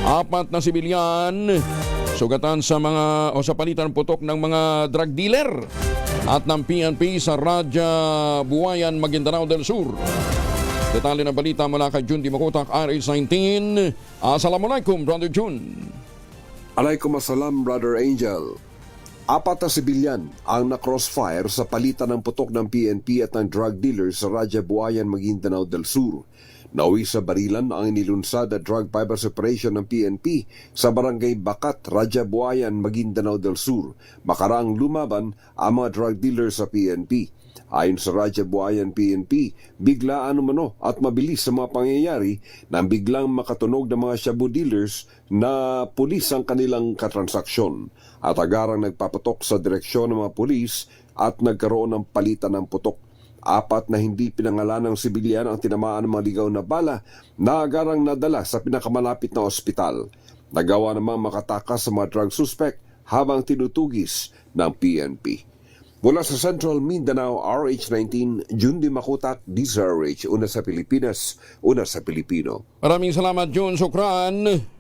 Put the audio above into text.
4 na sibilyan sugatan sa mga o sa palitan ng putok ng mga drug dealer at ng PNP sa Raja Buayan, Maguindanao del Sur. Detalye ng balita mula kay Jun Di Makutak, RH19. Assalamualaikum, Brother Jun. Alaikum assalam, Brother Angel. 4 na sibilyan ang na-crossfire sa palitan ng putok ng PNP at ng drug dealers sa Raja Buayan, Maguindanao del Sur. Nauwi sa barilan ang inilunsad na drug bypass operation ng PNP sa barangay Bakat, Raja Buayan, Maguindanao del Sur. Makaraang lumaban ang mga drug dealers sa PNP. Ayon sa Raja Buayan PNP, biglaan umano at mabilis sa mga pangyayari nang biglang makatunog ng mga shabu dealers na pulis ang kanilang katransaksyon at agarang nagpaputok sa direksyon ng mga pulis at nagkaroon ng palitan ng putok. 4 na hindi pinangalanang sibilyan ang tinamaan ng mga ligaw na bala na agarang nadala sa pinakamalapit na ospital. Nagawa namang makatakas sa mga drug suspect habang tinutugis ng PNP. Mula sa Central Mindanao, RH19, Jun Di Makutak, DZRH, una sa Pilipinas, una sa Pilipino. Maraming salamat, Jun. Sukran.